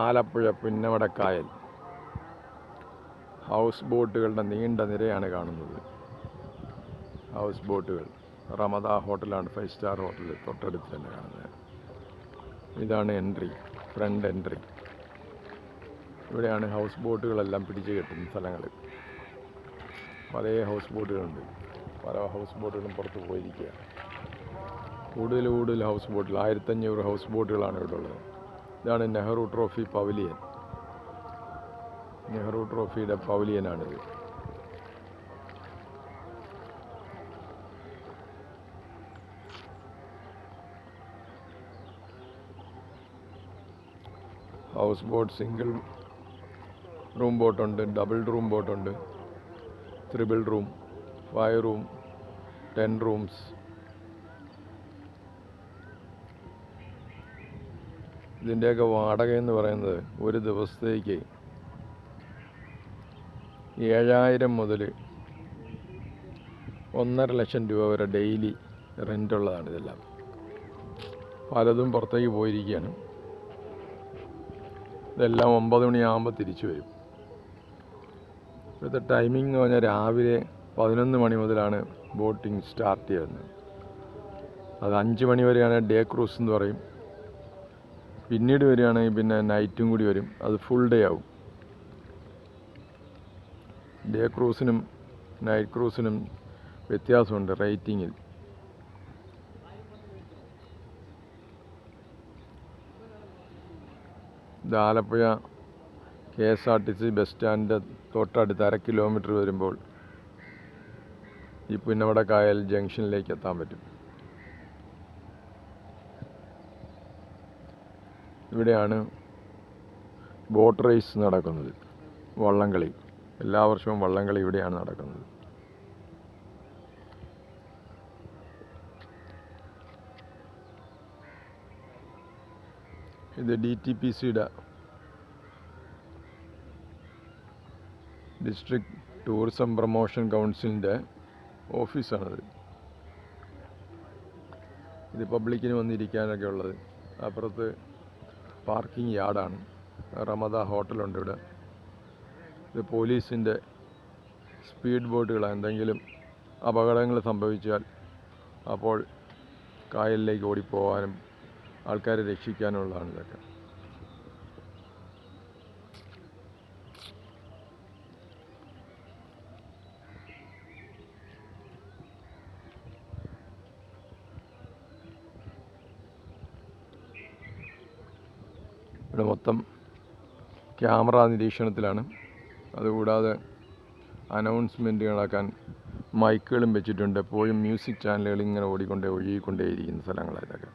Alappuzha Punnamadakkayal house ബോട്ടുകളുടെ നീണ്ട നിരയാണ് കാണുന്നത്. ഹൗസ് ബോട്ടുകൾ റമദ ഹോട്ടലാണ്, 5 സ്റ്റാർ ഹോട്ടൽ തൊട്ടടുത്ത് തന്നെ കാണുന്നത്. ഇതാണ് എൻട്രി, ഫ്രണ്ട് എൻട്രി. ഇവിടെയാണ് ഹൗസ് ബോട്ടുകളെല്ലാം പിടിച്ചു കെട്ടുന്ന സ്ഥലങ്ങൾ. പല ഹൗസ് ബോട്ടുകളുണ്ട്. പല ഹൗസ് ബോട്ടുകളും പുറത്ത് പോയിരിക്കുക. കൂടുതൽ ഹൗസ് ബോട്ടുകൾ, 1500 ഹൗസ് ബോട്ടുകളാണ് ഇവിടെ ഉള്ളത്. ഇതാണ് നെഹ്റു ട്രോഫി പവലിയൻ. നെഹ്റു ട്രോഫിയുടെ പവലിയനാണിത്. ഹൗസ് ബോട്ട് സിംഗിൾ റൂം ബോട്ടുണ്ട്, ഡബിൾ റൂം ബോട്ടുണ്ട്, ത്രിബിൾ റൂം, 5 റൂം, 10 റൂംസ്. ഇതിൻ്റെയൊക്കെ വാടകയെന്ന് പറയുന്നത് ഒരു ദിവസത്തേക്ക് 7000 മുതൽ 1.5 ലക്ഷം രൂപ വരെ ഡെയിലി റെൻ്റുള്ളതാണ്. ഇതെല്ലാം പലതും പുറത്തേക്ക് പോയിരിക്കുകയാണ്. ഇതെല്ലാം 9 മണിയാകുമ്പോൾ തിരിച്ചു വരും. ഇപ്പോഴത്തെ ടൈമിംഗ് എന്ന് പറഞ്ഞാൽ രാവിലെ 11 മണി മുതലാണ് ബോട്ടിങ് സ്റ്റാർട്ട് ചെയ്യുന്നത്. അത് 5 മണി വരെയാണ് ഡേ ക്രൂസ് എന്ന് പറയും. പിന്നീട് വരികയാണെങ്കിൽ പിന്നെ നൈറ്റും കൂടി വരും. അത് ഫുൾ ഡേ ആവും. ഡേ ക്രൂസിനും നൈറ്റ് ക്രൂസിനും വ്യത്യാസമുണ്ട് റേറ്റിങ്ങിൽ. ഇത് ആലപ്പുഴ KSRTC ബസ് സ്റ്റാൻഡിൻ്റെ തൊട്ടടുത്ത് 1/2 കിലോമീറ്റർ വരുമ്പോൾ ഈ പുന്നമടക്കായൽ ജംഗ്ഷനിലേക്ക് എത്താൻ പറ്റും. ഇവിടെയാണ് ബോട്ട് റേസ് നടക്കുന്നത്, വള്ളംകളി. എല്ലാ വർഷവും വള്ളംകളി ഇവിടെയാണ് നടക്കുന്നത്. ഇത് DTPCയുടെ ഡിസ്ട്രിക്ട് ടൂറിസം പ്രൊമോഷൻ കൗൺസിലിൻ്റെ ഓഫീസാണത്. ഇത് പബ്ലിക്കിന് വന്നിരിക്കാനൊക്കെ ഉള്ളത്. അപ്പുറത്ത് പാർക്കിംഗ് യാർഡാണ്. റമദ ഹോട്ടലുണ്ട് ഇവിടെ. ഇത് പോലീസിൻ്റെ സ്പീഡ് ബോട്ടുകളാണ്. എന്തെങ്കിലും അപകടങ്ങൾ സംഭവിച്ചാൽ അപ്പോൾ കായലിലേക്ക് ഓടിപ്പോകാനും ആൾക്കാരെ രക്ഷിക്കാനുള്ളതാണ് ഇതൊക്കെ. ഇവിടെ മൊത്തം ക്യാമറ നിരീക്ഷണത്തിലാണ്. അതുകൂടാതെ അനൗൺസ്മെൻറ്റുകളാക്കാൻ മൈക്കുകളും വെച്ചിട്ടുണ്ട്. എപ്പോഴും മ്യൂസിക് ചാനലുകൾ ഇങ്ങനെ ഒഴുകിക്കൊണ്ടേയിരിക്കുന്ന സ്ഥലങ്ങളാണ് ഇതൊക്കെ.